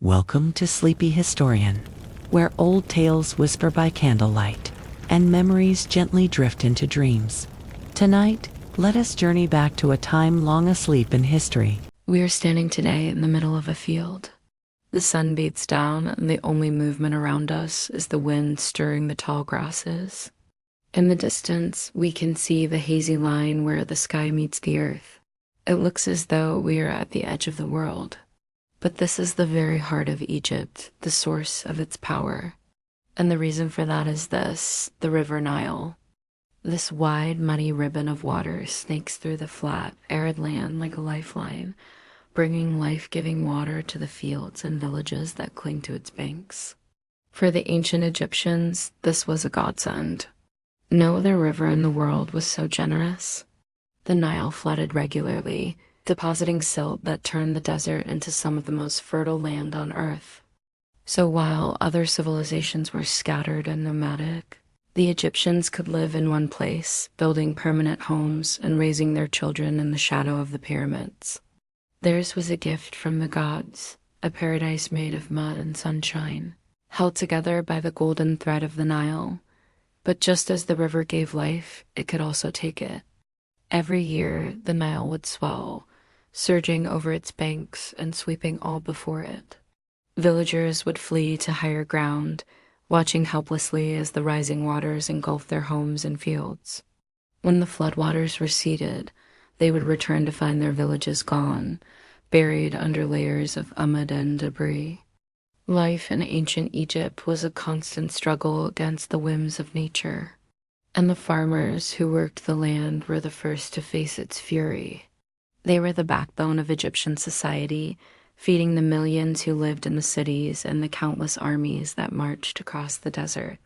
Welcome to Sleepy Historian, where old tales whisper by candlelight and memories gently drift into dreams. Tonight, let us journey back to a time long asleep in history. We are standing today in the middle of a field. The sun beats down, and the only movement around us is the wind stirring the tall grasses. In the distance, we can see the hazy line where the sky meets the earth. It looks as though we are at the edge of the world. But this is the very heart of Egypt, the source of its power. And the reason for that is this: the river Nile. This wide, muddy ribbon of water snakes through the flat, arid land like a lifeline, bringing life-giving water to the fields and villages that cling to its banks. For the ancient Egyptians, this was a godsend. No other river in the world was so generous. The Nile flooded regularly, depositing silt that turned the desert into some of the most fertile land on earth. So while other civilizations were scattered and nomadic, the Egyptians could live in one place, building permanent homes and raising their children in the shadow of the pyramids. Theirs was a gift from the gods, a paradise made of mud and sunshine, held together by the golden thread of the Nile. But just as the river gave life, it could also take it. Every year, the Nile would swell, surging over its banks and sweeping all before it. Villagers would flee to higher ground, watching helplessly as the rising waters engulfed their homes and fields. When the floodwaters receded, they would return to find their villages gone, buried under layers of mud and debris. Life in ancient Egypt was a constant struggle against the whims of nature, and the farmers who worked the land were the first to face its fury. They were the backbone of Egyptian society, feeding the millions who lived in the cities and the countless armies that marched across the desert.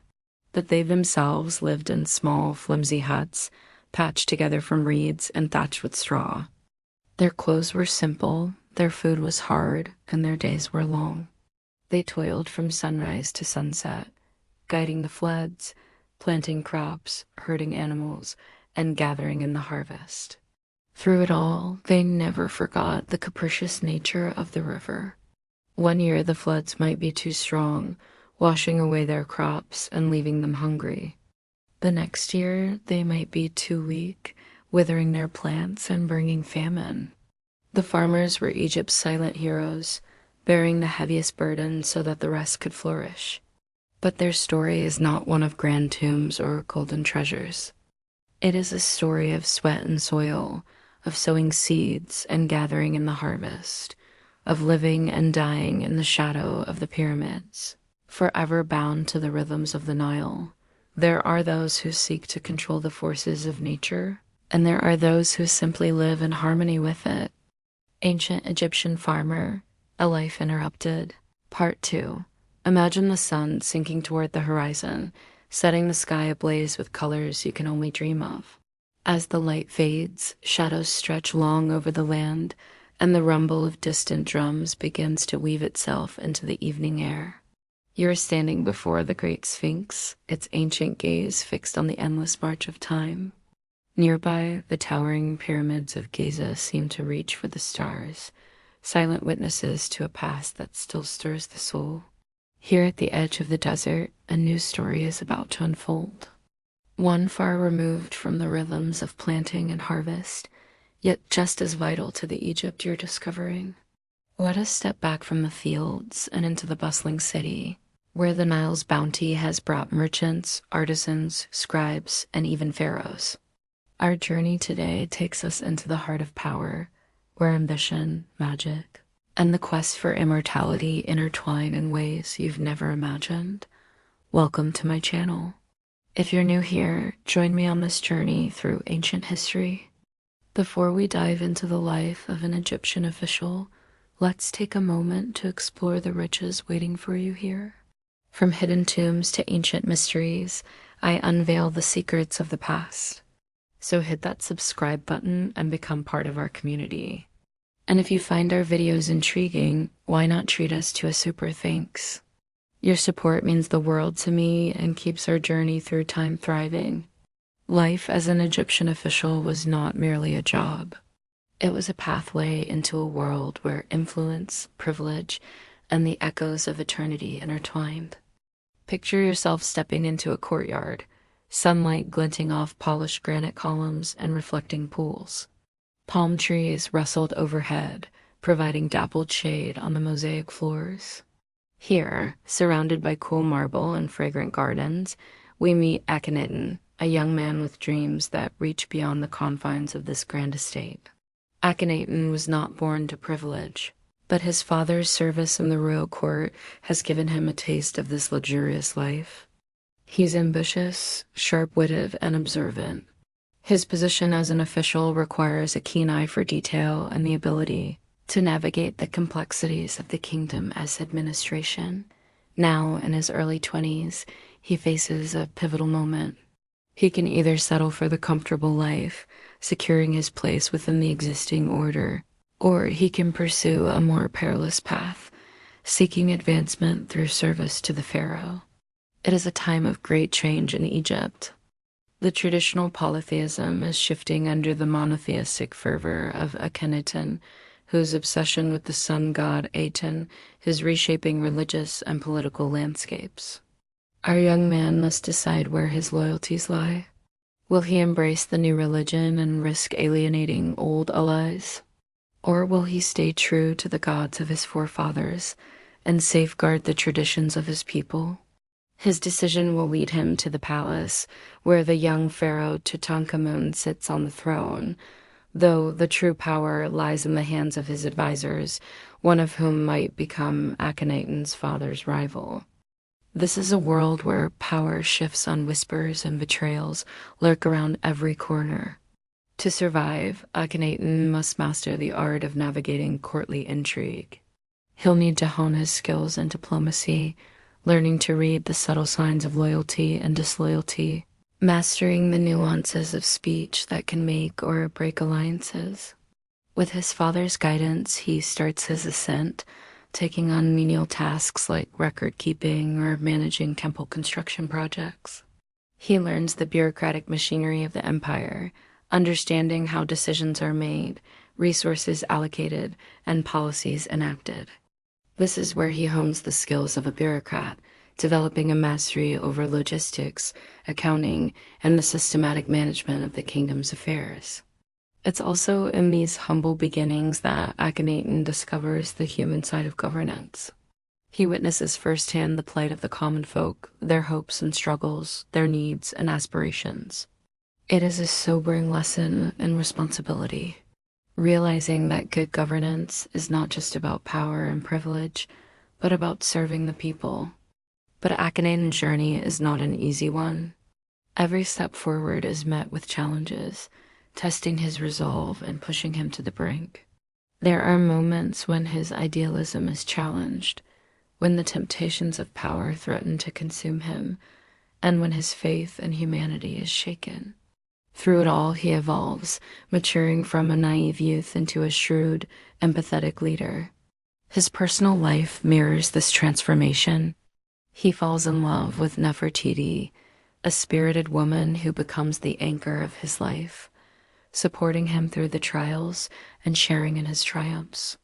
But they themselves lived in small, flimsy huts, patched together from reeds and thatched with straw. Their clothes were simple, their food was hard, and their days were long. They toiled from sunrise to sunset, guiding the floods, planting crops, herding animals, and gathering in the harvest. Through it all, they never forgot the capricious nature of the river. One year the floods might be too strong, washing away their crops and leaving them hungry. The next year they might be too weak, withering their plants and bringing famine. The farmers were Egypt's silent heroes, bearing the heaviest burden so that the rest could flourish. But their story is not one of grand tombs or golden treasures. It is a story of sweat and soil, of sowing seeds and gathering in the harvest, of living and dying in the shadow of the pyramids. Forever bound to the rhythms of the Nile, there are those who seek to control the forces of nature, and there are those who simply live in harmony with it. Ancient Egyptian Farmer, A Life Interrupted, Part 2. Imagine the sun sinking toward the horizon, setting the sky ablaze with colors you can only dream of. As the light fades, shadows stretch long over the land, and the rumble of distant drums begins to weave itself into the evening air. You are standing before the great Sphinx, its ancient gaze fixed on the endless march of time. Nearby, the towering pyramids of Giza seem to reach for the stars, silent witnesses to a past that still stirs the soul. Here at the edge of the desert, a new story is about to unfold. One far removed from the rhythms of planting and harvest, yet just as vital to the Egypt you're discovering. Let us step back from the fields and into the bustling city, where the Nile's bounty has brought merchants, artisans, scribes, and even pharaohs. Our journey today takes us into the heart of power, where ambition, magic, and the quest for immortality intertwine in ways you've never imagined. Welcome to my channel. If you're new here, join me on this journey through ancient history. Before we dive into the life of an Egyptian official, let's take a moment to explore the riches waiting for you here. From hidden tombs to ancient mysteries, I unveil the secrets of the past. So hit that subscribe button and become part of our community. And if you find our videos intriguing, why not treat us to a super thanks? Your support means the world to me and keeps our journey through time thriving. Life as an Egyptian official was not merely a job. It was a pathway into a world where influence, privilege, and the echoes of eternity intertwined. Picture yourself stepping into a courtyard, sunlight glinting off polished granite columns and reflecting pools. Palm trees rustled overhead, providing dappled shade on the mosaic floors. Here, surrounded by cool marble and fragrant gardens, we meet Akhenaten, a young man with dreams that reach beyond the confines of this grand estate. Akhenaten was not born to privilege, but his father's service in the royal court has given him a taste of this luxurious life. He's ambitious, sharp-witted, and observant. His position as an official requires a keen eye for detail and the ability to navigate the complexities of the kingdom as administration. Now, in his early 20s, he faces a pivotal moment. He can either settle for the comfortable life, securing his place within the existing order, or he can pursue a more perilous path, seeking advancement through service to the pharaoh. It is a time of great change in Egypt. The traditional polytheism is shifting under the monotheistic fervor of Akhenaten, whose obsession with the sun god Aten is reshaping religious and political landscapes. Our young man must decide where his loyalties lie. Will he embrace the new religion and risk alienating old allies? Or will he stay true to the gods of his forefathers and safeguard the traditions of his people? His decision will lead him to the palace, where the young pharaoh Tutankhamun sits on the throne, though the true power lies in the hands of his advisors, one of whom might become Akhenaten's father's rival. This is a world where power shifts on whispers and betrayals lurk around every corner. To survive, Akhenaten must master the art of navigating courtly intrigue. He'll need to hone his skills in diplomacy, learning to read the subtle signs of loyalty and disloyalty, mastering the nuances of speech that can make or break alliances. With his father's guidance, he starts his ascent, taking on menial tasks like record-keeping or managing temple construction projects. He learns the bureaucratic machinery of the empire, understanding how decisions are made, resources allocated, and policies enacted. This is where he hones the skills of a bureaucrat, developing a mastery over logistics, accounting, and the systematic management of the kingdom's affairs. It's also in these humble beginnings that Akhenaten discovers the human side of governance. He witnesses firsthand the plight of the common folk, their hopes and struggles, their needs and aspirations. It is a sobering lesson in responsibility, realizing that good governance is not just about power and privilege, but about serving the people. But Akhenaten's journey is not an easy one. Every step forward is met with challenges, testing his resolve and pushing him to the brink. There are moments when his idealism is challenged, when the temptations of power threaten to consume him, and when his faith in humanity is shaken. Through it all, he evolves, maturing from a naive youth into a shrewd, empathetic leader. His personal life mirrors this transformation. He falls in love with Nefertiti, a spirited woman who becomes the anchor of his life, supporting him through the trials and sharing in his triumphs.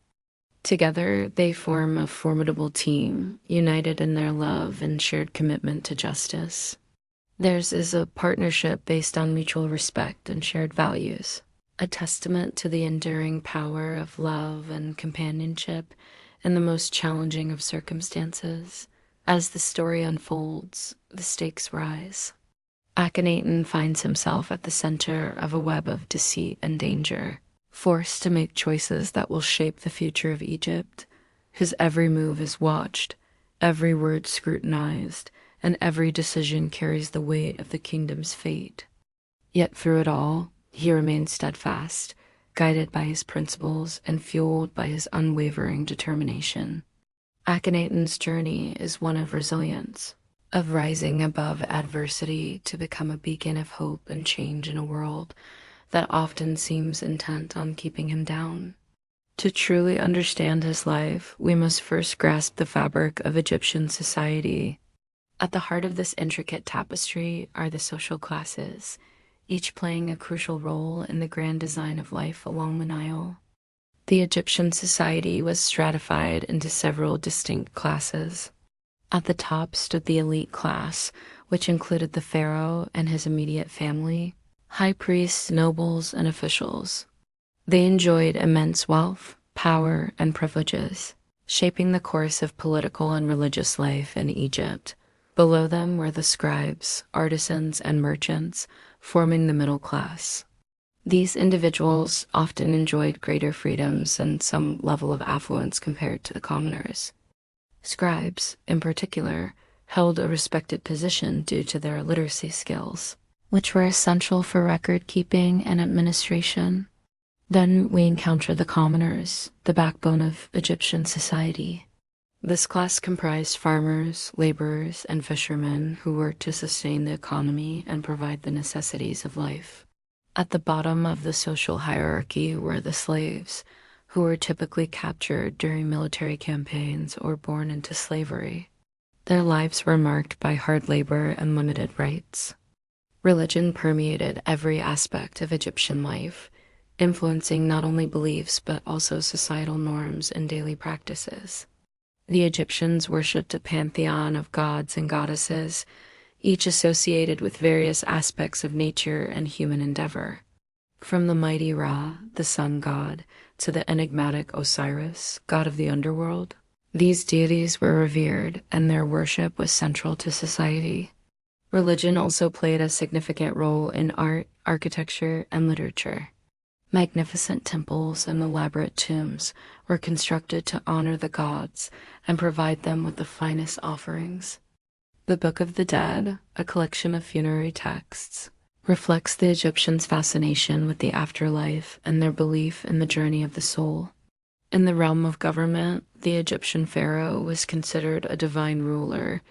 Together, they form a formidable team, united in their love and shared commitment to justice. Theirs is a partnership based on mutual respect and shared values, a testament to the enduring power of love and companionship in the most challenging of circumstances. As the story unfolds, the stakes rise. Akhenaten finds himself at the center of a web of deceit and danger, forced to make choices that will shape the future of Egypt. His every move is watched, every word scrutinized, and every decision carries the weight of the kingdom's fate. Yet through it all, he remains steadfast, guided by his principles and fueled by his unwavering determination. Akhenaten's journey is one of resilience, of rising above adversity to become a beacon of hope and change in a world that often seems intent on keeping him down. To truly understand his life, we must first grasp the fabric of Egyptian society. At the heart of this intricate tapestry are the social classes, each playing a crucial role in the grand design of life along the Nile. The Egyptian society was stratified into several distinct classes. At the top stood the elite class, which included the pharaoh and his immediate family, high priests, nobles, and officials. They enjoyed immense wealth, power, and privileges, shaping the course of political and religious life in Egypt. Below them were the scribes, artisans, and merchants, forming the middle class. These individuals often enjoyed greater freedoms and some level of affluence compared to the commoners. Scribes, in particular, held a respected position due to their literacy skills, which were essential for record-keeping and administration. Then we encounter the commoners, the backbone of Egyptian society. This class comprised farmers, laborers, and fishermen who worked to sustain the economy and provide the necessities of life. At the bottom of the social hierarchy were the slaves, who were typically captured during military campaigns or born into slavery. Their lives were marked by hard labor and limited rights. Religion permeated every aspect of Egyptian life, influencing not only beliefs but also societal norms and daily practices. The Egyptians worshipped a pantheon of gods and goddesses, each associated with various aspects of nature and human endeavor. From the mighty Ra, the sun god, to the enigmatic Osiris, god of the underworld, these deities were revered and their worship was central to society. Religion also played a significant role in art, architecture, and literature. Magnificent temples and elaborate tombs were constructed to honor the gods and provide them with the finest offerings. The Book of the Dead, a collection of funerary texts, reflects the Egyptians' fascination with the afterlife and their belief in the journey of the soul. In the realm of government, the Egyptian pharaoh was considered a divine ruler,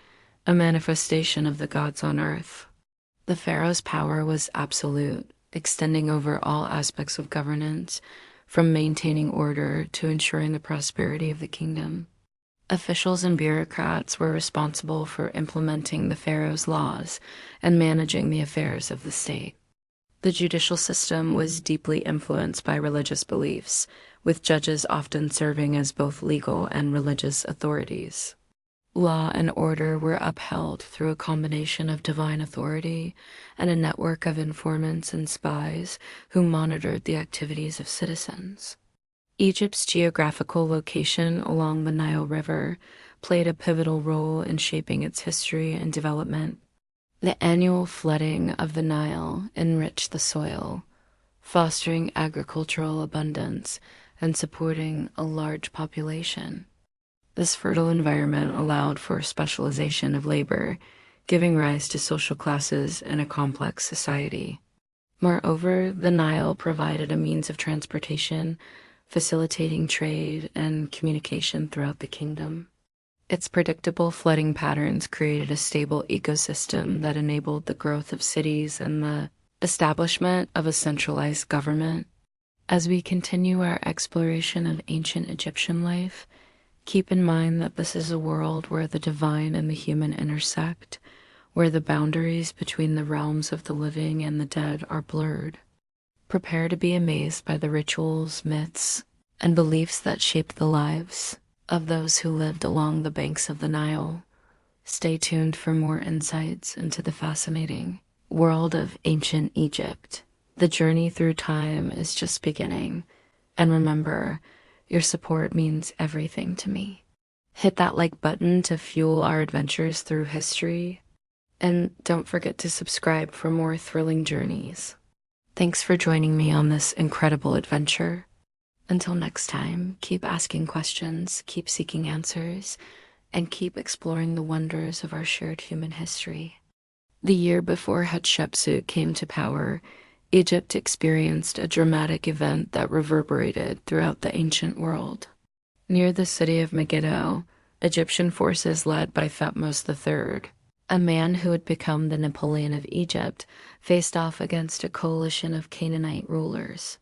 a manifestation of the gods on earth. The pharaoh's power was absolute, extending over all aspects of governance, from maintaining order to ensuring the prosperity of the kingdom. Officials and bureaucrats were responsible for implementing the pharaoh's laws and managing the affairs of the state. The judicial system was deeply influenced by religious beliefs, with judges often serving as both legal and religious authorities. Law and order were upheld through a combination of divine authority and a network of informants and spies who monitored the activities of citizens. Egypt's geographical location along the Nile River played a pivotal role in shaping its history and development. The annual flooding of the Nile enriched the soil, fostering agricultural abundance and supporting a large population. This fertile environment allowed for specialization of labor, giving rise to social classes and a complex society. Moreover, the Nile provided a means of transportation, facilitating trade and communication throughout the kingdom. Its predictable flooding patterns created a stable ecosystem that enabled the growth of cities and the establishment of a centralized government. As we continue our exploration of ancient Egyptian life, keep in mind that this is a world where the divine and the human intersect, where the boundaries between the realms of the living and the dead are blurred. Prepare to be amazed by the rituals, myths, and beliefs that shaped the lives of those who lived along the banks of the Nile. Stay tuned for more insights into the fascinating world of ancient Egypt. The journey through time is just beginning, and remember, your support means everything to me. Hit that like button to fuel our adventures through history, and don't forget to subscribe for more thrilling journeys. Thanks for joining me on this incredible adventure. Until next time, keep asking questions, keep seeking answers, and keep exploring the wonders of our shared human history. The year before Hatshepsut came to power, Egypt experienced a dramatic event that reverberated throughout the ancient world. Near the city of Megiddo, Egyptian forces led by Thutmose III, a man who had become the Napoleon of Egypt, faced off against a coalition of Canaanite rulers.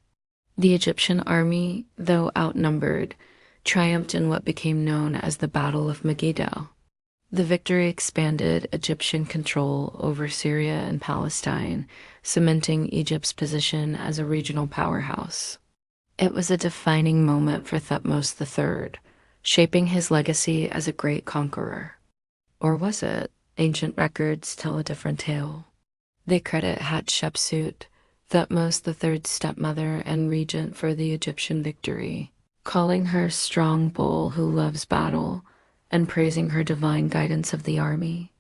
The Egyptian army, though outnumbered, triumphed in what became known as the Battle of Megiddo. The victory expanded Egyptian control over Syria and Palestine, cementing Egypt's position as a regional powerhouse. It was a defining moment for Thutmose III, shaping his legacy as a great conqueror. Or was it? Ancient records tell a different tale. They credit Hatshepsut, Thutmose III's stepmother and regent, for the Egyptian victory, calling her strong bull who loves battle and praising her divine guidance of the army.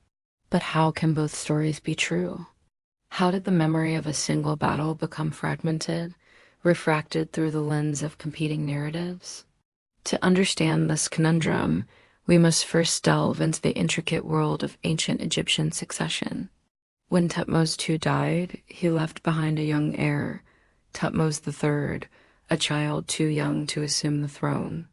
But how can both stories be true? How did the memory of a single battle become fragmented, refracted through the lens of competing narratives? To understand this conundrum, we must first delve into the intricate world of ancient Egyptian succession. When Thutmose II died, he left behind a young heir, Thutmose III, a child too young to assume the throne.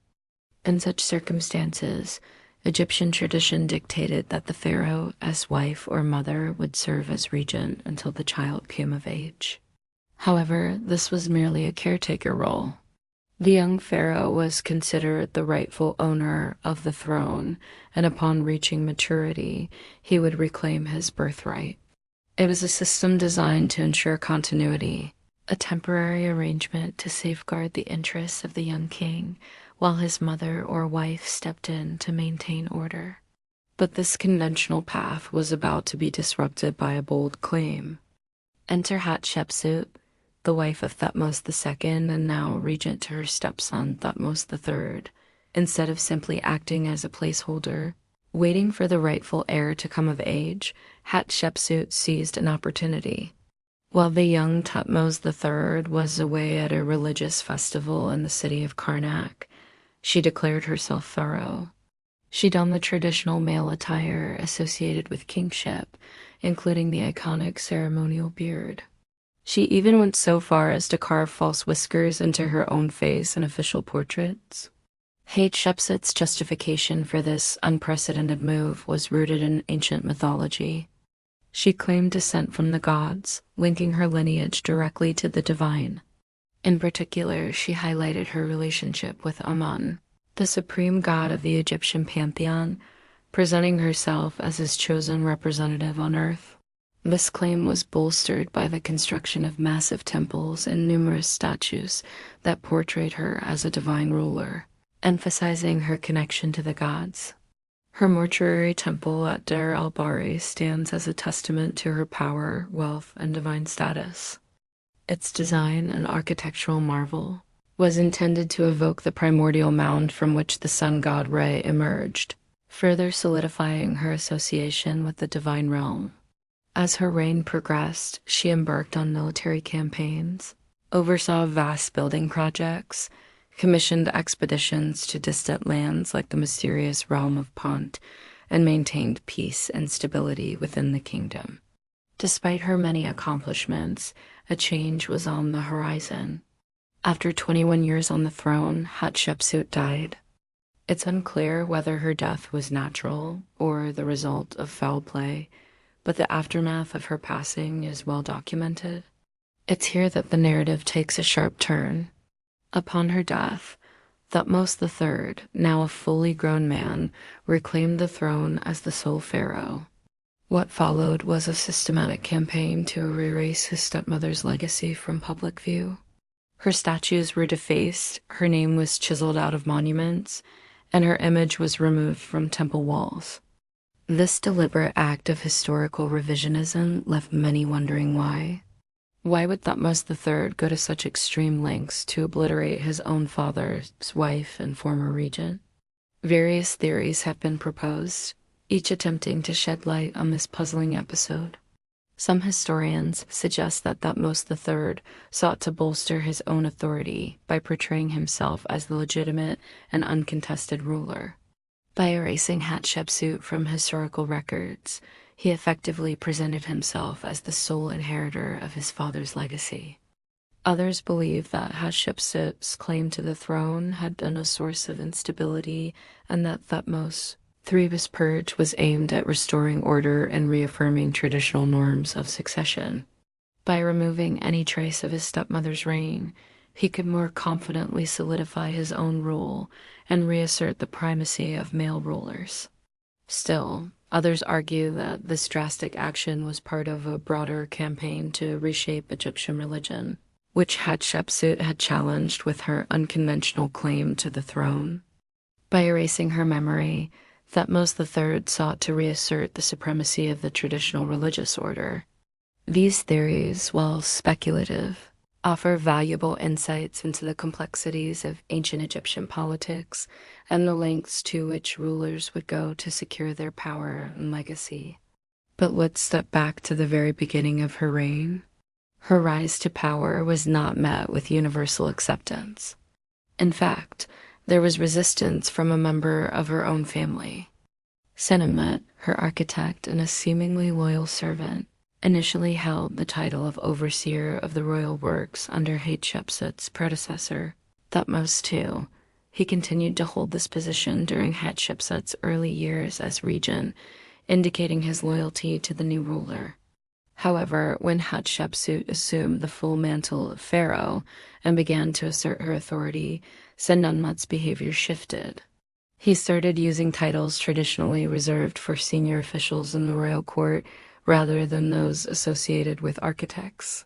In such circumstances, Egyptian tradition dictated that the pharaoh's wife or mother would serve as regent until the child came of age. However, this was merely a caretaker role. The young pharaoh was considered the rightful owner of the throne, and upon reaching maturity, he would reclaim his birthright. It was a system designed to ensure continuity, a temporary arrangement to safeguard the interests of the young king, while his mother or wife stepped in to maintain order. But this conventional path was about to be disrupted by a bold claim. Enter Hatshepsut, the wife of Thutmose II and now regent to her stepson Thutmose III. Instead of simply acting as a placeholder, waiting for the rightful heir to come of age, Hatshepsut seized an opportunity. While the young Thutmose III was away at a religious festival in the city of Karnak, she declared herself pharaoh. She donned the traditional male attire associated with kingship, including the iconic ceremonial beard. She even went so far as to carve false whiskers into her own face in official portraits. Hatshepsut's justification for this unprecedented move was rooted in ancient mythology. She claimed descent from the gods, linking her lineage directly to the divine. In particular, she highlighted her relationship with Amun, the supreme god of the Egyptian pantheon, presenting herself as his chosen representative on earth. This claim was bolstered by the construction of massive temples and numerous statues that portrayed her as a divine ruler, emphasizing her connection to the gods. Her mortuary temple at Deir el-Bahari stands as a testament to her power, wealth, and divine status. Its design, an architectural marvel, was intended to evoke the primordial mound from which the sun god Re emerged, further solidifying her association with the divine realm. As her reign progressed, she embarked on military campaigns, oversaw vast building projects, commissioned expeditions to distant lands like the mysterious realm of Punt, and maintained peace and stability within the kingdom. Despite her many accomplishments, a change was on the horizon. After 21 years on the throne, Hatshepsut died. It's unclear whether her death was natural or the result of foul play, but the aftermath of her passing is well documented. It's here that the narrative takes a sharp turn. Upon her death, Thutmose III, now a fully grown man, reclaimed the throne as the sole pharaoh. What followed was a systematic campaign to erase his stepmother's legacy from public view. Her statues were defaced, her name was chiseled out of monuments, and her image was removed from temple walls. This deliberate act of historical revisionism left many wondering why. Why would Thutmose III go to such extreme lengths to obliterate his own father's wife and former regent? Various theories have been proposed, each attempting to shed light on this puzzling episode. Some historians suggest that Thutmose III sought to bolster his own authority by portraying himself as the legitimate and uncontested ruler. By erasing Hatshepsut from historical records, he effectively presented himself as the sole inheritor of his father's legacy. Others believe that Hatshepsut's claim to the throne had been a source of instability and that Thutmose III's purge was aimed at restoring order and reaffirming traditional norms of succession. By removing any trace of his stepmother's reign, he could more confidently solidify his own rule and reassert the primacy of male rulers. Still, others argue that this drastic action was part of a broader campaign to reshape Egyptian religion. which Hatshepsut had challenged with her unconventional claim to the throne. By erasing her memory, Thutmose III sought to reassert the supremacy of the traditional religious order. These theories, while speculative, offer valuable insights into the complexities of ancient Egyptian politics and the lengths to which rulers would go to secure their power and legacy. But let's step back to the very beginning of her reign. Her rise to power was not met with universal acceptance. In fact, there was resistance from a member of her own family. Senemet, her architect and a seemingly loyal servant, initially held the title of overseer of the royal works under Hatshepsut's predecessor, Thutmose II. He continued to hold this position during Hatshepsut's early years as regent, indicating his loyalty to the new ruler. However, when Hatshepsut assumed the full mantle of pharaoh and began to assert her authority, Senenmut's behavior shifted. He started using titles traditionally reserved for senior officials in the royal court rather than those associated with architects.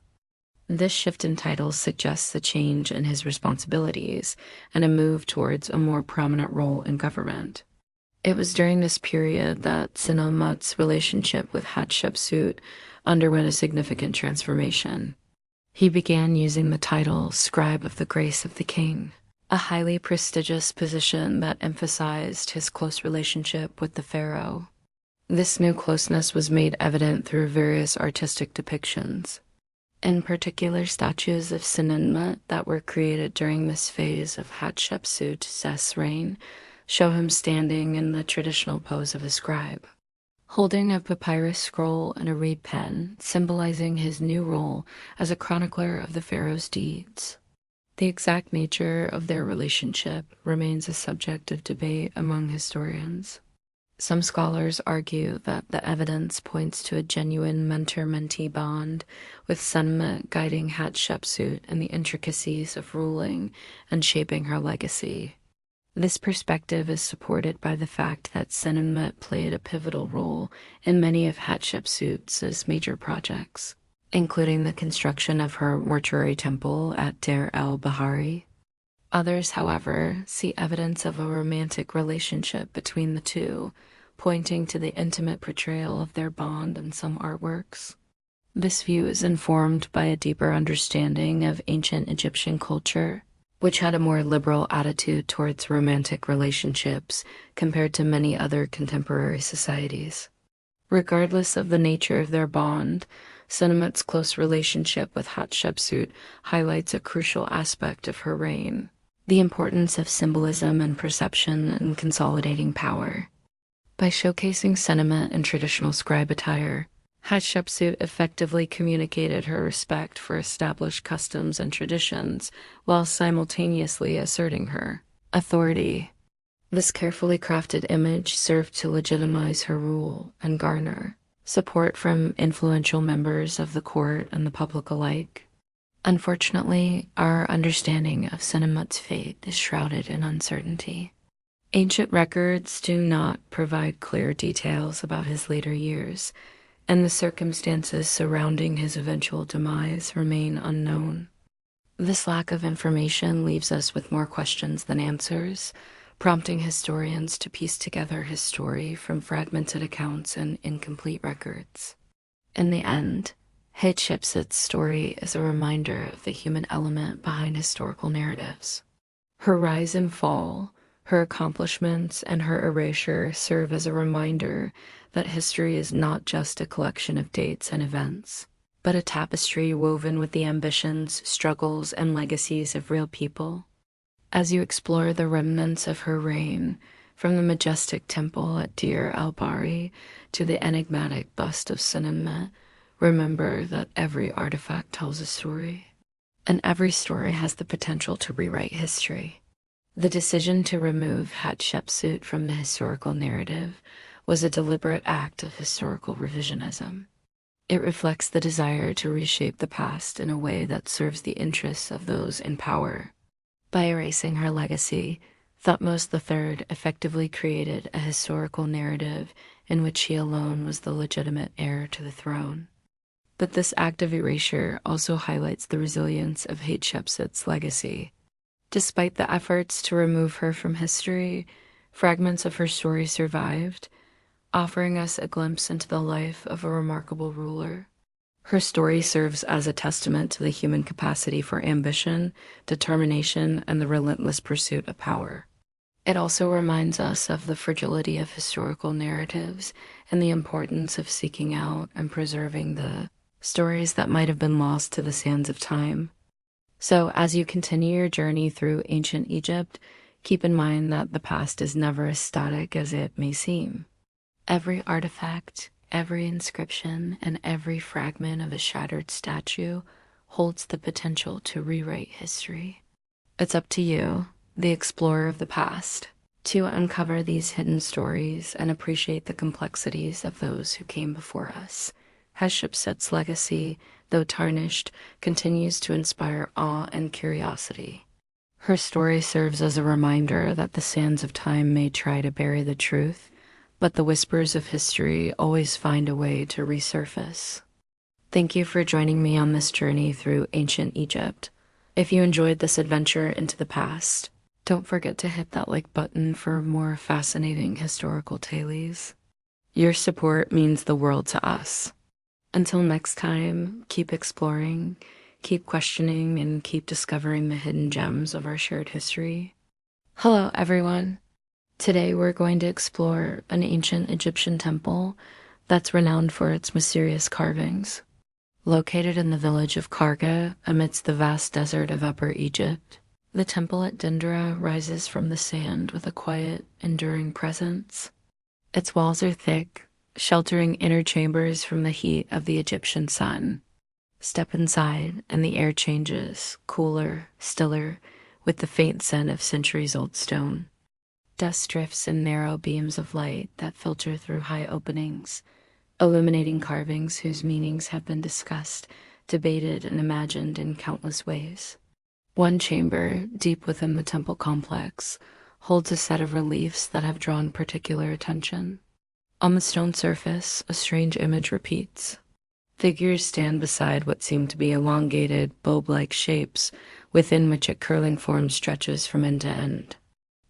This shift in titles suggests a change in his responsibilities and a move towards a more prominent role in government. It was during this period that Senenmut's relationship with Hatshepsut underwent a significant transformation. He began using the title Scribe of the Grace of the King, a highly prestigious position that emphasized his close relationship with the pharaoh. This new closeness was made evident through various artistic depictions. In particular, statues of Senenmut that were created during this phase of Hatshepsut's reign show him standing in the traditional pose of a scribe, holding a papyrus scroll and a reed pen, symbolizing his new role as a chronicler of the pharaoh's deeds. The exact nature of their relationship remains a subject of debate among historians. Some scholars argue that the evidence points to a genuine mentor-mentee bond, with Senenmut guiding Hatshepsut in the intricacies of ruling and shaping her legacy. This perspective is supported by the fact that Senenmut played a pivotal role in many of Hatshepsut's major projects, including the construction of her mortuary temple at Deir el-Bahari. Others, however, see evidence of a romantic relationship between the two, pointing to the intimate portrayal of their bond in some artworks. This view is informed by a deeper understanding of ancient Egyptian culture, which had a more liberal attitude towards romantic relationships compared to many other contemporary societies. Regardless of the nature of their bond, Senenmut's close relationship with Hatshepsut highlights a crucial aspect of her reign: the importance of symbolism and perception in consolidating power. By showcasing Senenmut in traditional scribe attire, Hatshepsut effectively communicated her respect for established customs and traditions while simultaneously asserting her authority. This carefully crafted image served to legitimize her rule and garner support from influential members of the court and the public alike. Unfortunately, our understanding of Senenmut's fate is shrouded in uncertainty. Ancient records do not provide clear details about his later years, and the circumstances surrounding his eventual demise remain unknown. This lack of information leaves us with more questions than answers, prompting historians to piece together his story from fragmented accounts and incomplete records. In the end, Hatshepsut's story is a reminder of the human element behind historical narratives. Her rise and fall, her accomplishments, and her erasure serve as a reminder that history is not just a collection of dates and events, but a tapestry woven with the ambitions, struggles, and legacies of real people. As you explore the remnants of her reign, from the majestic temple at Deir el-Bahari to the enigmatic bust of Senenmut, remember that every artifact tells a story, and every story has the potential to rewrite history. The decision to remove Hatshepsut from the historical narrative was a deliberate act of historical revisionism. It reflects the desire to reshape the past in a way that serves the interests of those in power. By erasing her legacy, Thutmose III effectively created a historical narrative in which she alone was the legitimate heir to the throne. But this act of erasure also highlights the resilience of Hatshepsut's legacy. Despite the efforts to remove her from history, fragments of her story survived, offering us a glimpse into the life of a remarkable ruler. Her story serves as a testament to the human capacity for ambition, determination, and the relentless pursuit of power. It also reminds us of the fragility of historical narratives and the importance of seeking out and preserving the stories that might have been lost to the sands of time. So, as you continue your journey through ancient Egypt, keep in mind that the past is never as static as it may seem. Every artifact, every inscription, and every fragment of a shattered statue holds the potential to rewrite history. It's up to you, the explorer of the past, to uncover these hidden stories and appreciate the complexities of those who came before us. Hatshepsut's legacy, though tarnished, continues to inspire awe and curiosity. Her story serves as a reminder that the sands of time may try to bury the truth, but the whispers of history always find a way to resurface. Thank you for joining me on this journey through ancient Egypt. If you enjoyed this adventure into the past, don't forget to hit that like button for more fascinating historical tales. Your support means the world to us. Until next time, keep exploring, keep questioning, and keep discovering the hidden gems of our shared history. Hello, everyone. Today we're going to explore an ancient Egyptian temple that's renowned for its mysterious carvings. Located in the village of Karga, amidst the vast desert of Upper Egypt, the temple at Dendera rises from the sand with a quiet, enduring presence. Its walls are thick, sheltering inner chambers from the heat of the Egyptian sun. Step inside, and the air changes, cooler, stiller, with the faint scent of centuries-old stone. Dust drifts in narrow beams of light that filter through high openings, illuminating carvings whose meanings have been discussed, debated, and imagined in countless ways. One chamber, deep within the temple complex, holds a set of reliefs that have drawn particular attention. On the stone surface, a strange image repeats. Figures stand beside what seem to be elongated, bulb-like shapes, within which a curling form stretches from end to end.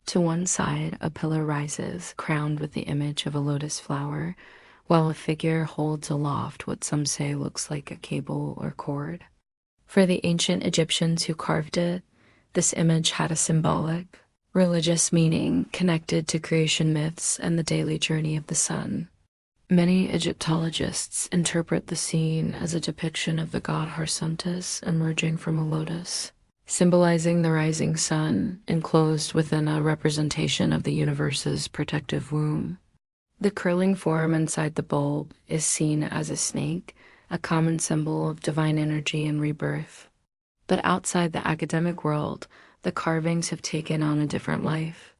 To one side, a pillar rises, crowned with the image of a lotus flower, while a figure holds aloft what some say looks like a cable or cord. For the ancient Egyptians who carved it, this image had a symbolic, religious meaning connected to creation myths and the daily journey of the sun. Many Egyptologists interpret the scene as a depiction of the god Hatshepsut emerging from a lotus, symbolizing the rising sun enclosed within a representation of the universe's protective womb. The curling form inside the bulb is seen as a snake, a common symbol of divine energy and rebirth. But outside the academic world, the carvings have taken on a different life.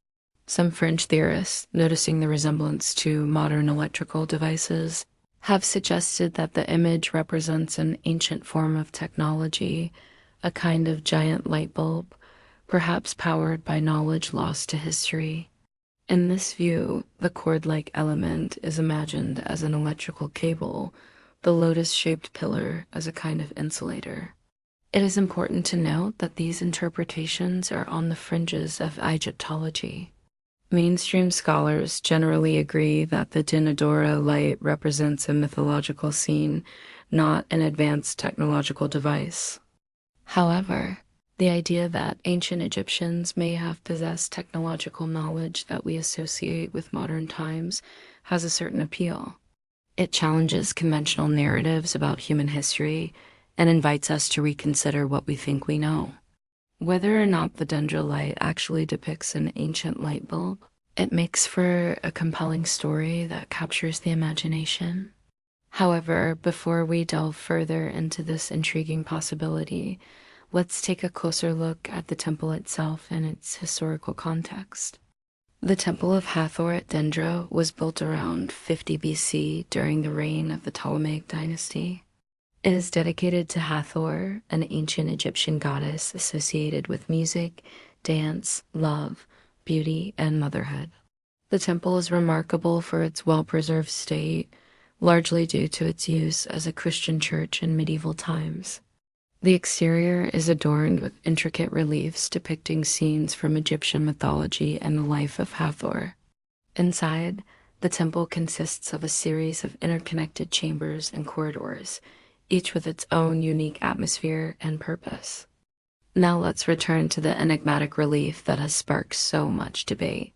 Some French theorists, noticing the resemblance to modern electrical devices, have suggested that the image represents an ancient form of technology, a kind of giant light bulb, perhaps powered by knowledge lost to history. In this view, the cord-like element is imagined as an electrical cable, the lotus-shaped pillar as a kind of insulator. It is important to note that these interpretations are on the fringes of Egyptology. Mainstream scholars generally agree that the Dendera light represents a mythological scene, not an advanced technological device. However, the idea that ancient Egyptians may have possessed technological knowledge that we associate with modern times has a certain appeal. It challenges conventional narratives about human history and invites us to reconsider what we think we know. Whether or not the Dendera light actually depicts an ancient light bulb, it makes for a compelling story that captures the imagination. However, before we delve further into this intriguing possibility, let's take a closer look at the temple itself and its historical context. The Temple of Hathor at Dendera was built around 50 BC during the reign of the Ptolemaic dynasty. It is dedicated to Hathor, an ancient Egyptian goddess associated with music, dance, love, beauty, and motherhood. The temple is remarkable for its well-preserved state, largely due to its use as a Christian church in medieval times. The exterior is adorned with intricate reliefs depicting scenes from Egyptian mythology and the life of Hathor. Inside, the temple consists of a series of interconnected chambers and corridors, each with its own unique atmosphere and purpose. Now let's return to the enigmatic relief that has sparked so much debate.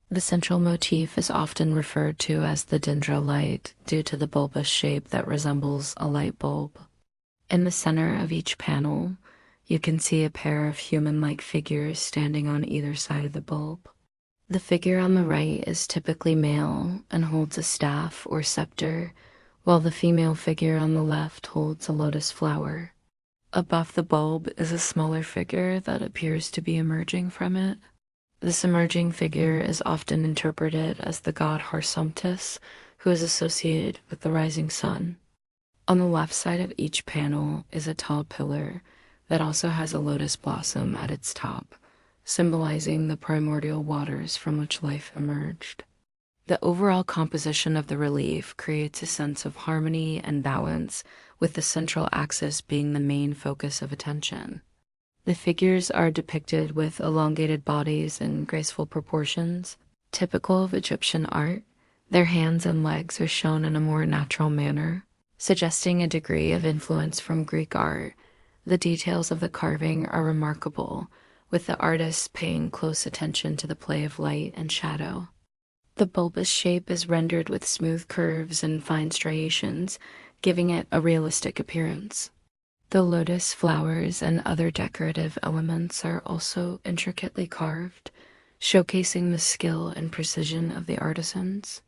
The central motif is often referred to as the Dendera light due to the bulbous shape that resembles a light bulb. In the center of each panel, you can see a pair of human-like figures standing on either side of the bulb. The figure on the right is typically male and holds a staff or scepter, while the female figure on the left holds a lotus flower. Above the bulb is a smaller figure that appears to be emerging from it. This emerging figure is often interpreted as the god Hatshepsut, who is associated with the rising sun. On the left side of each panel is a tall pillar that also has a lotus blossom at its top, symbolizing the primordial waters from which life emerged. The overall composition of the relief creates a sense of harmony and balance, with the central axis being the main focus of attention. The figures are depicted with elongated bodies and graceful proportions, typical of Egyptian art. Their hands and legs are shown in a more natural manner, suggesting a degree of influence from Greek art. The details of the carving are remarkable, with the artists paying close attention to the play of light and shadow. The bulbous shape is rendered with smooth curves and fine striations, giving it a realistic appearance. The lotus flowers and other decorative elements are also intricately carved, showcasing the skill and precision of the artisans.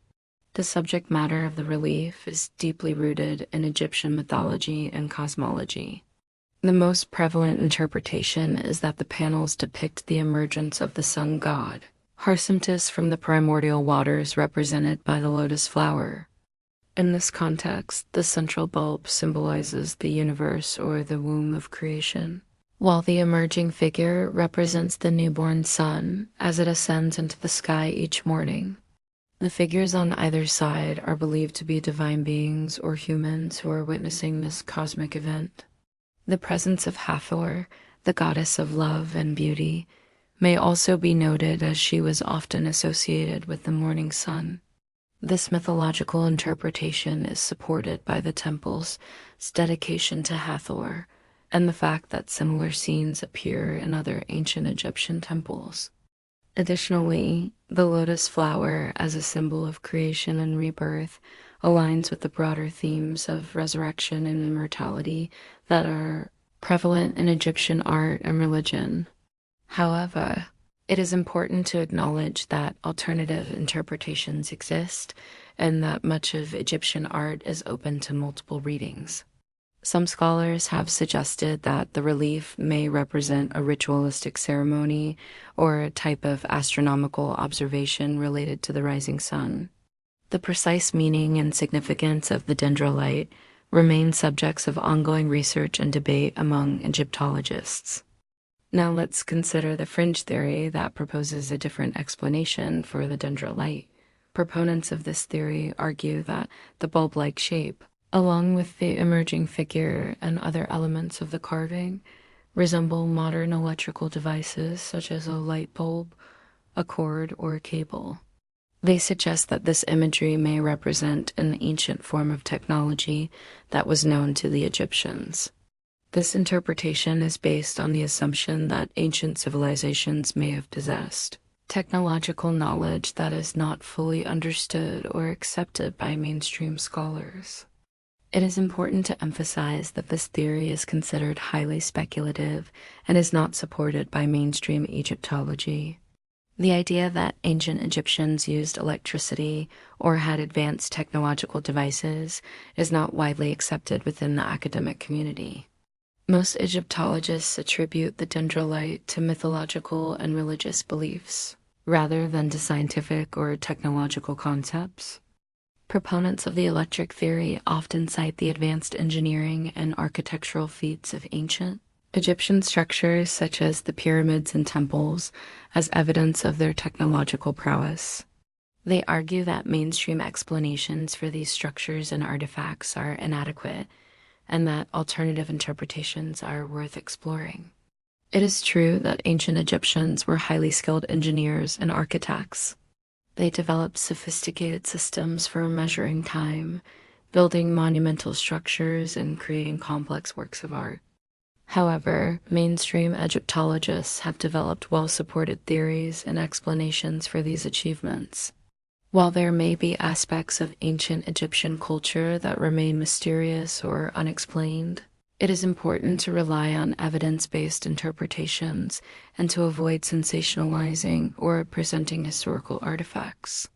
The subject matter of the relief is deeply rooted in Egyptian mythology and cosmology. The most prevalent interpretation is that the panels depict the emergence of the sun god, Hatshepsut, from the primordial waters represented by the lotus flower. In this context, the central bulb symbolizes the universe or the womb of creation, while the emerging figure represents the newborn sun as it ascends into the sky each morning. The figures on either side are believed to be divine beings or humans who are witnessing this cosmic event. The presence of Hathor, the goddess of love and beauty, may also be noted as she was often associated with the morning sun. This mythological interpretation is supported by the temple's dedication to Hathor and the fact that similar scenes appear in other ancient Egyptian temples. Additionally, the lotus flower as a symbol of creation and rebirth aligns with the broader themes of resurrection and immortality that are prevalent in Egyptian art and religion. However, it is important to acknowledge that alternative interpretations exist and that much of Egyptian art is open to multiple readings. Some scholars have suggested that the relief may represent a ritualistic ceremony or a type of astronomical observation related to the rising sun. The precise meaning and significance of the Dendera light remain subjects of ongoing research and debate among Egyptologists. Now let's consider the fringe theory that proposes a different explanation for the Dendera light. Proponents of this theory argue that the bulb-like shape, along with the emerging figure and other elements of the carving, resemble modern electrical devices such as a light bulb, a cord, or a cable. They suggest that this imagery may represent an ancient form of technology that was known to the Egyptians. This interpretation is based on the assumption that ancient civilizations may have possessed technological knowledge that is not fully understood or accepted by mainstream scholars. It is important to emphasize that this theory is considered highly speculative and is not supported by mainstream Egyptology. The idea that ancient Egyptians used electricity or had advanced technological devices is not widely accepted within the academic community. Most Egyptologists attribute the Dendera light to mythological and religious beliefs, rather than to scientific or technological concepts. Proponents of the electric theory often cite the advanced engineering and architectural feats of ancient Egyptian structures such as the pyramids and temples as evidence of their technological prowess. They argue that mainstream explanations for these structures and artifacts are inadequate, and that alternative interpretations are worth exploring. It is true that ancient Egyptians were highly skilled engineers and architects. They developed sophisticated systems for measuring time, building monumental structures, and creating complex works of art. However, mainstream Egyptologists have developed well-supported theories and explanations for these achievements. While there may be aspects of ancient Egyptian culture that remain mysterious or unexplained, it is important to rely on evidence-based interpretations and to avoid sensationalizing or presenting historical artifacts.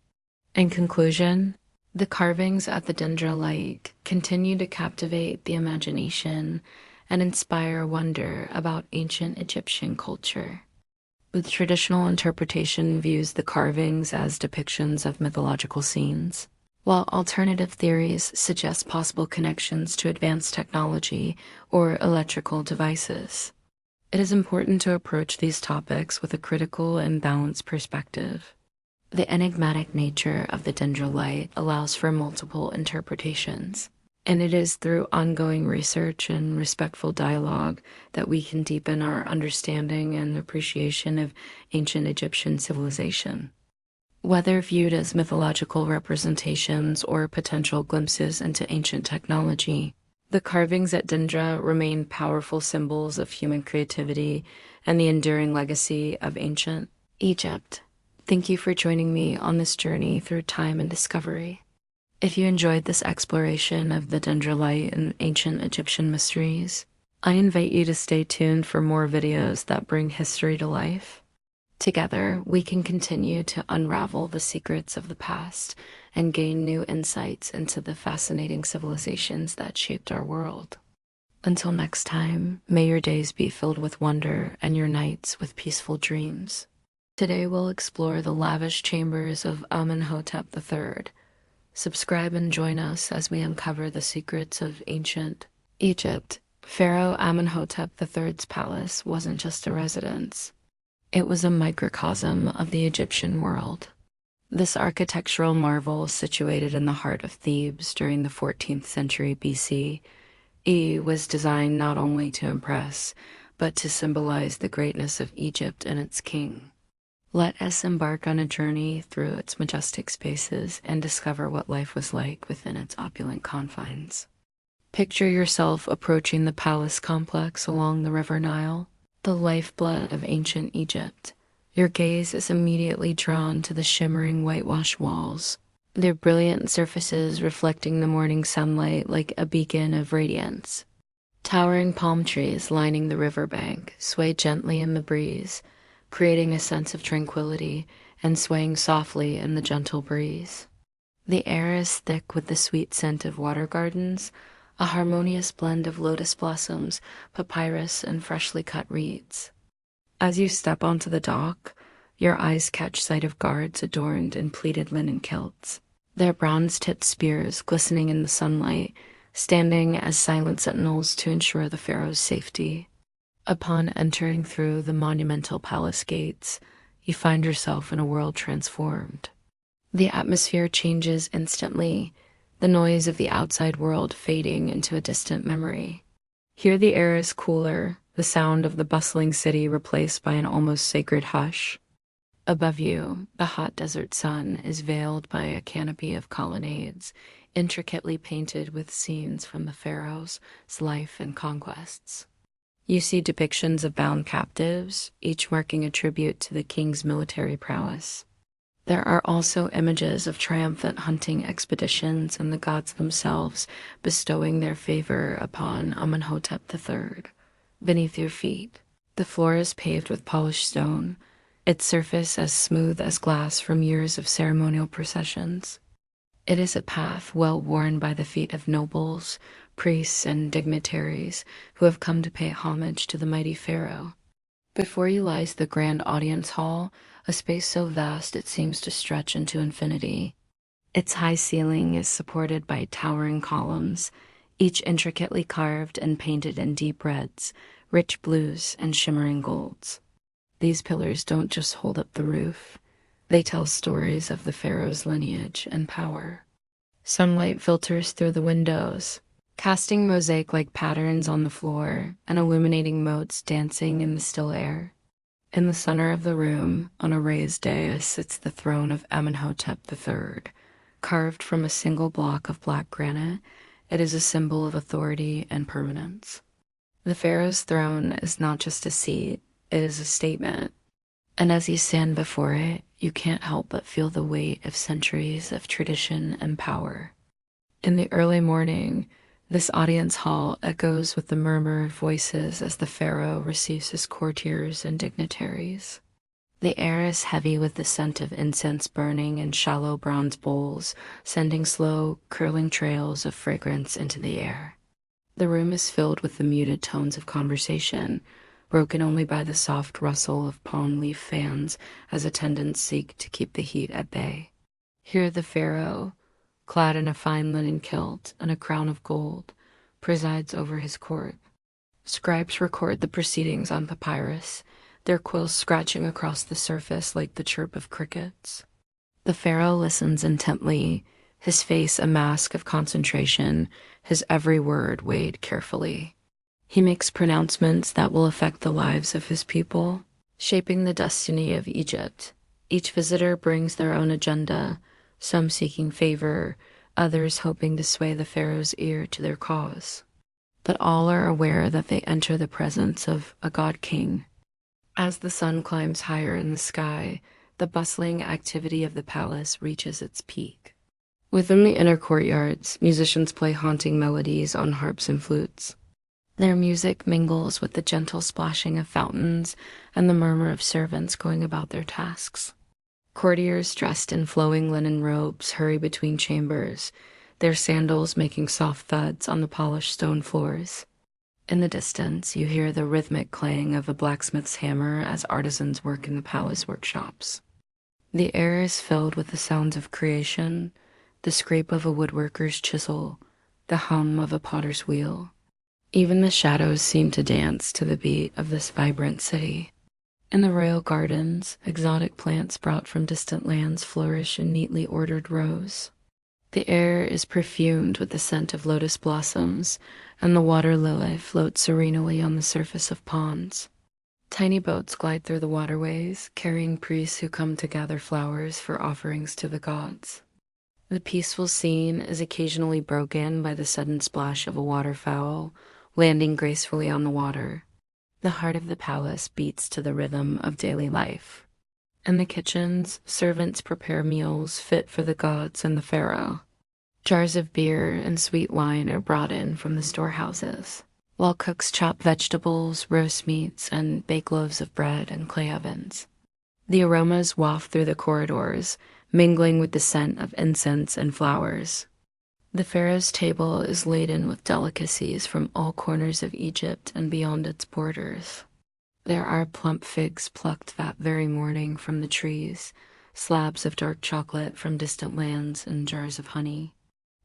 In conclusion, the carvings at the Dendera Light continue to captivate the imagination and inspire wonder about ancient Egyptian culture. The traditional interpretation views the carvings as depictions of mythological scenes, while alternative theories suggest possible connections to advanced technology or electrical devices. It is important to approach these topics with a critical and balanced perspective. The enigmatic nature of the Dendera Light allows for multiple interpretations, and it is through ongoing research and respectful dialogue that we can deepen our understanding and appreciation of ancient Egyptian civilization. Whether viewed as mythological representations or potential glimpses into ancient technology, the carvings at Dendera remain powerful symbols of human creativity and the enduring legacy of ancient Egypt. Thank you for joining me on this journey through time and discovery. If you enjoyed this exploration of the Dendera Light and ancient Egyptian mysteries, I invite you to stay tuned for more videos that bring history to life. Together, we can continue to unravel the secrets of the past and gain new insights into the fascinating civilizations that shaped our world. Until next time, may your days be filled with wonder and your nights with peaceful dreams. Today we'll explore the lavish chambers of Amenhotep III. Subscribe and join us as we uncover the secrets of ancient Egypt. Pharaoh Amenhotep III's palace wasn't just a residence. It was a microcosm of the Egyptian world. This architectural marvel, situated in the heart of Thebes during the 14th century BCE, was designed not only to impress, but to symbolize the greatness of Egypt and its king. Let us embark on a journey through its majestic spaces and discover what life was like within its opulent confines. Picture yourself approaching the palace complex along the River Nile, the lifeblood of ancient Egypt. Your gaze is immediately drawn to the shimmering whitewashed walls, their brilliant surfaces reflecting the morning sunlight like a beacon of radiance. Towering palm trees lining the riverbank sway gently in the breeze, creating a sense of tranquility and swaying softly in the gentle breeze. The air is thick with the sweet scent of water gardens, a harmonious blend of lotus blossoms, papyrus, and freshly cut reeds. As you step onto the dock, your eyes catch sight of guards adorned in pleated linen kilts, their bronze-tipped spears glistening in the sunlight, standing as silent sentinels to ensure the pharaoh's safety. Upon entering through the monumental palace gates, you find yourself in a world transformed. The atmosphere changes instantly, the noise of the outside world fading into a distant memory. Here the air is cooler, the sound of the bustling city replaced by an almost sacred hush. Above you, the hot desert sun is veiled by a canopy of colonnades, intricately painted with scenes from the pharaoh's life and conquests. You see depictions of bound captives, each marking a tribute to the king's military prowess. There are also images of triumphant hunting expeditions and the gods themselves bestowing their favor upon Amenhotep III. Beneath your feet, the floor is paved with polished stone, its surface as smooth as glass from years of ceremonial processions. It is a path well worn by the feet of nobles, priests, and dignitaries who have come to pay homage to the mighty pharaoh. Before you lies the grand audience hall, a space so vast it seems to stretch into infinity. Its high ceiling is supported by towering columns, each intricately carved and painted in deep reds, rich blues, and shimmering golds. These pillars don't just hold up the roof. They tell stories of the pharaoh's lineage and power. Sunlight filters through the windows, casting mosaic-like patterns on the floor and illuminating motes dancing in the still air. In the center of the room, on a raised dais, sits the throne of Amenhotep III. Carved from a single block of black granite, it is a symbol of authority and permanence. The pharaoh's throne is not just a seat, it is a statement. And as you stand before it, you can't help but feel the weight of centuries of tradition and power. In the early morning, this audience hall echoes with the murmur of voices as the pharaoh receives his courtiers and dignitaries. The air is heavy with the scent of incense burning in shallow bronze bowls, sending slow, curling trails of fragrance into the air. The room is filled with the muted tones of conversation, broken only by the soft rustle of palm leaf fans as attendants seek to keep the heat at bay. Here the pharaoh, clad in a fine linen kilt and a crown of gold, presides over his court. Scribes record the proceedings on papyrus, their quills scratching across the surface like the chirp of crickets. The pharaoh listens intently, his face a mask of concentration, his every word weighed carefully. He makes pronouncements that will affect the lives of his people, shaping the destiny of Egypt. Each visitor brings their own agenda, some seeking favor, others hoping to sway the pharaoh's ear to their cause. But all are aware that they enter the presence of a god-king. As the sun climbs higher in the sky, the bustling activity of the palace reaches its peak. Within the inner courtyards, musicians play haunting melodies on harps and flutes. Their music mingles with the gentle splashing of fountains and the murmur of servants going about their tasks. Courtiers dressed in flowing linen robes hurry between chambers, their sandals making soft thuds on the polished stone floors. In the distance, you hear the rhythmic clang of a blacksmith's hammer as artisans work in the palace workshops. The air is filled with the sounds of creation, the scrape of a woodworker's chisel, the hum of a potter's wheel. Even the shadows seem to dance to the beat of this vibrant city. In the royal gardens, exotic plants brought from distant lands flourish in neatly ordered rows. The air is perfumed with the scent of lotus blossoms, and the water lily floats serenely on the surface of ponds. Tiny boats glide through the waterways, carrying priests who come to gather flowers for offerings to the gods. The peaceful scene is occasionally broken by the sudden splash of a waterfowl, landing gracefully on the water. The heart of the palace beats to the rhythm of daily life. In the kitchens, servants prepare meals fit for the gods and the pharaoh. Jars of beer and sweet wine are brought in from the storehouses, while cooks chop vegetables, roast meats, and bake loaves of bread in clay ovens. The aromas waft through the corridors, mingling with the scent of incense and flowers. The pharaoh's table is laden with delicacies from all corners of Egypt and beyond its borders. There are plump figs plucked that very morning from the trees, slabs of dark chocolate from distant lands, and jars of honey,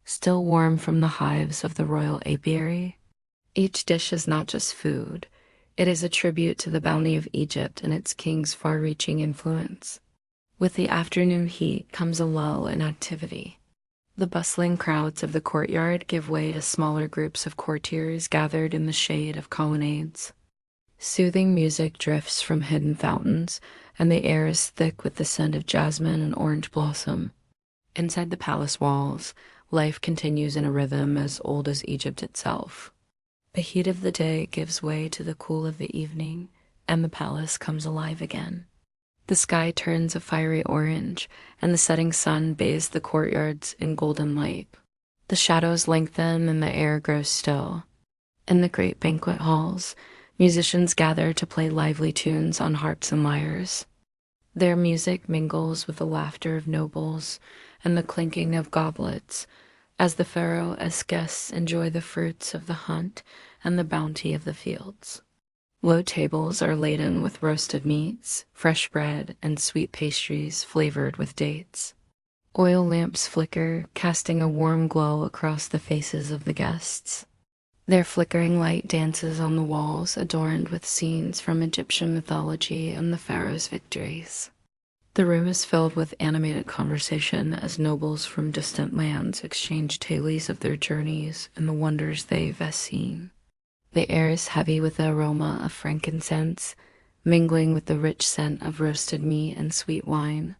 still warm from the hives of the royal apiary. Each dish is not just food. It is a tribute to the bounty of Egypt and its king's far-reaching influence. With the afternoon heat comes a lull in activity. The bustling crowds of the courtyard give way to smaller groups of courtiers gathered in the shade of colonnades. Soothing music drifts from hidden fountains, and the air is thick with the scent of jasmine and orange blossom. Inside the palace walls, life continues in a rhythm as old as Egypt itself. The heat of the day gives way to the cool of the evening, and the palace comes alive again. The sky turns a fiery orange, and the setting sun bathes the courtyards in golden light. The shadows lengthen and the air grows still. In the great banquet halls, musicians gather to play lively tunes on harps and lyres. Their music mingles with the laughter of nobles and the clinking of goblets, as the pharaoh and guests enjoy the fruits of the hunt and the bounty of the fields. Low tables are laden with roasted meats, fresh bread, and sweet pastries flavored with dates. Oil lamps flicker, casting a warm glow across the faces of the guests. Their flickering light dances on the walls adorned with scenes from Egyptian mythology and the pharaoh's victories. The room is filled with animated conversation as nobles from distant lands exchange tales of their journeys and the wonders they've seen. The air is heavy with the aroma of frankincense, mingling with the rich scent of roasted meat and sweet wine.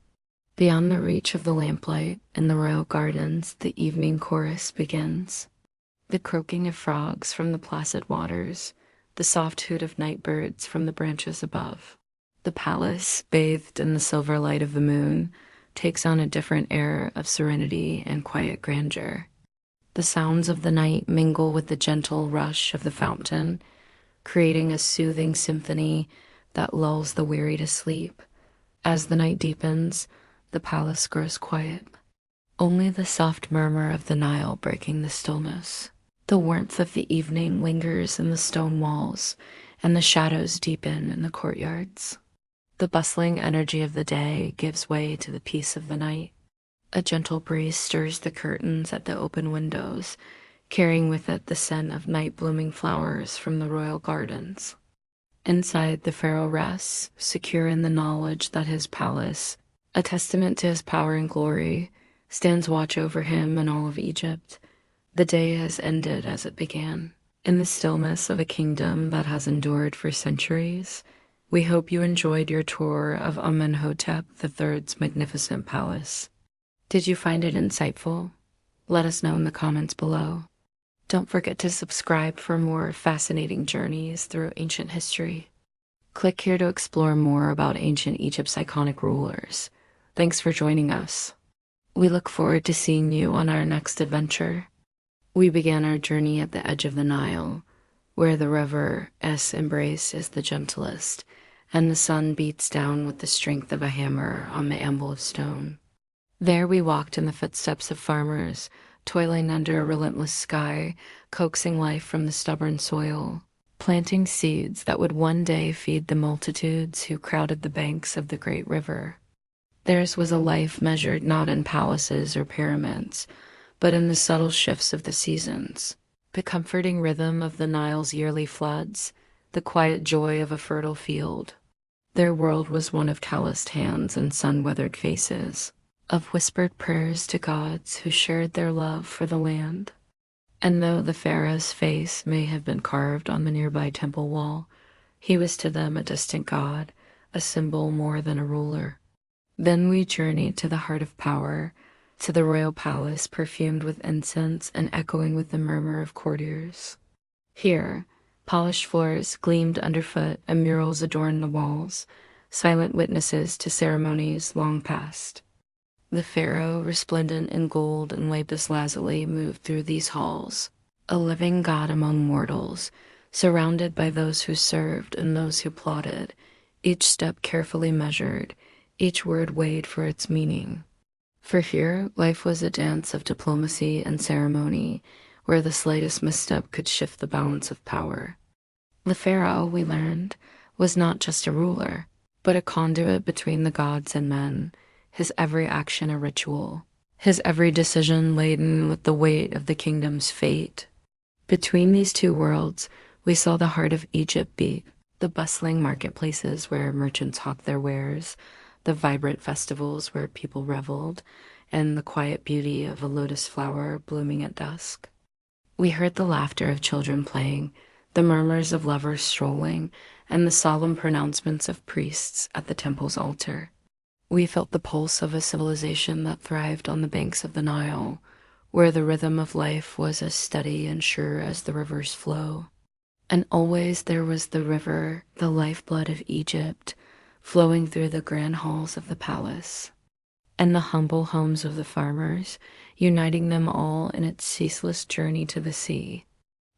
Beyond the reach of the lamplight, in the royal gardens, the evening chorus begins. The croaking of frogs from the placid waters, the soft hoot of night birds from the branches above. The palace, bathed in the silver light of the moon, takes on a different air of serenity and quiet grandeur. The sounds of the night mingle with the gentle rush of the fountain, creating a soothing symphony that lulls the weary to sleep. As the night deepens, the palace grows quiet. Only the soft murmur of the Nile breaking the stillness. The warmth of the evening lingers in the stone walls, and the shadows deepen in the courtyards. The bustling energy of the day gives way to the peace of the night. A gentle breeze stirs the curtains at the open windows, carrying with it the scent of night-blooming flowers from the royal gardens. Inside, the pharaoh rests, secure in the knowledge that his palace, a testament to his power and glory, stands watch over him and all of Egypt. The day has ended as it began. In the stillness of a kingdom that has endured for centuries, we hope you enjoyed your tour of Amenhotep III's magnificent palace. Did you find it insightful? Let us know in the comments below. Don't forget to subscribe for more fascinating journeys through ancient history. Click here to explore more about ancient Egypt's iconic rulers. Thanks for joining us. We look forward to seeing you on our next adventure. We began our journey at the edge of the Nile, where the river's embrace is the gentlest, and the sun beats down with the strength of a hammer on the anvil of stone. There we walked in the footsteps of farmers, toiling under a relentless sky, coaxing life from the stubborn soil, planting seeds that would one day feed the multitudes who crowded the banks of the great river. Theirs was a life measured not in palaces or pyramids, but in the subtle shifts of the seasons, the comforting rhythm of the Nile's yearly floods, the quiet joy of a fertile field. Their world was one of calloused hands and sun-weathered faces, of whispered prayers to gods who shared their love for the land. And though the pharaoh's face may have been carved on the nearby temple wall, he was to them a distant god, a symbol more than a ruler. Then we journeyed to the heart of power, to the royal palace perfumed with incense and echoing with the murmur of courtiers. Here, polished floors gleamed underfoot and murals adorned the walls, silent witnesses to ceremonies long past. The pharaoh, resplendent in gold and lapis lazuli, moved through these halls, a living god among mortals, surrounded by those who served and those who plotted, each step carefully measured, each word weighed for its meaning. For here, life was a dance of diplomacy and ceremony, where the slightest misstep could shift the balance of power. The pharaoh, we learned, was not just a ruler, but a conduit between the gods and men, his every action a ritual, his every decision laden with the weight of the kingdom's fate. Between these two worlds, we saw the heart of Egypt beat, the bustling marketplaces where merchants hawked their wares, the vibrant festivals where people reveled, and the quiet beauty of a lotus flower blooming at dusk. We heard the laughter of children playing, the murmurs of lovers strolling, and the solemn pronouncements of priests at the temple's altar. We felt the pulse of a civilization that thrived on the banks of the Nile, where the rhythm of life was as steady and sure as the river's flow. And always there was the river, the lifeblood of Egypt, flowing through the grand halls of the palace, and the humble homes of the farmers, uniting them all in its ceaseless journey to the sea.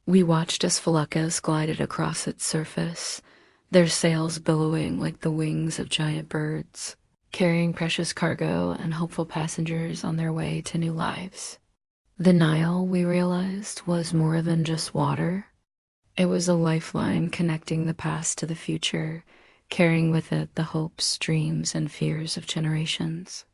We watched as feluccas glided across its surface, their sails billowing like the wings of giant birds, carrying precious cargo and hopeful passengers on their way to new lives. The Nile, we realized, was more than just water. It was a lifeline connecting the past to the future, carrying with it the hopes, dreams, and fears of generations.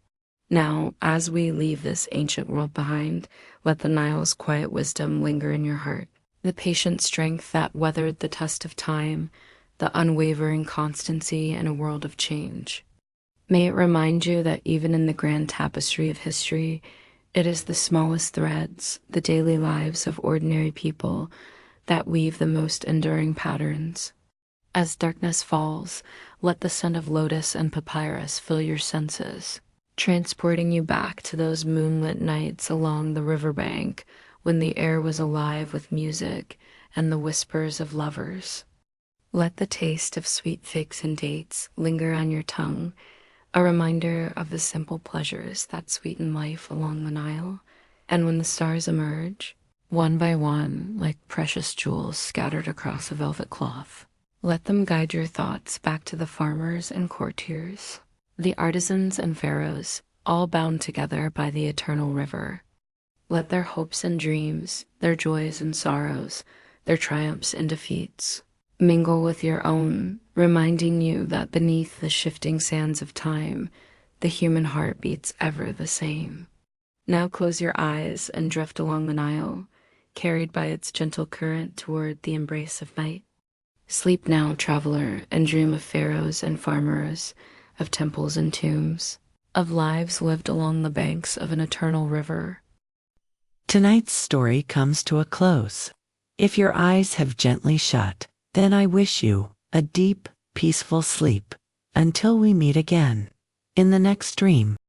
Now, as we leave this ancient world behind, let the Nile's quiet wisdom linger in your heart, the patient strength that weathered the test of time, the unwavering constancy in a world of change. May it remind you that even in the grand tapestry of history, it is the smallest threads, the daily lives of ordinary people, that weave the most enduring patterns. As darkness falls, let the scent of lotus and papyrus fill your senses, transporting you back to those moonlit nights along the riverbank when the air was alive with music and the whispers of lovers. Let the taste of sweet figs and dates linger on your tongue, a reminder of the simple pleasures that sweeten life along the Nile. And when the stars emerge, one by one, like precious jewels scattered across a velvet cloth, let them guide your thoughts back to the farmers and courtiers, the artisans and pharaohs, all bound together by the eternal river. Let their hopes and dreams, their joys and sorrows, their triumphs and defeats, mingle with your own, reminding you that beneath the shifting sands of time, the human heart beats ever the same. Now close your eyes and drift along the Nile, carried by its gentle current toward the embrace of night. Sleep now, traveler, and dream of pharaohs and farmers, of temples and tombs, of lives lived along the banks of an eternal river. Tonight's story comes to a close. If your eyes have gently shut, then I wish you a deep, peaceful sleep until we meet again in the next dream.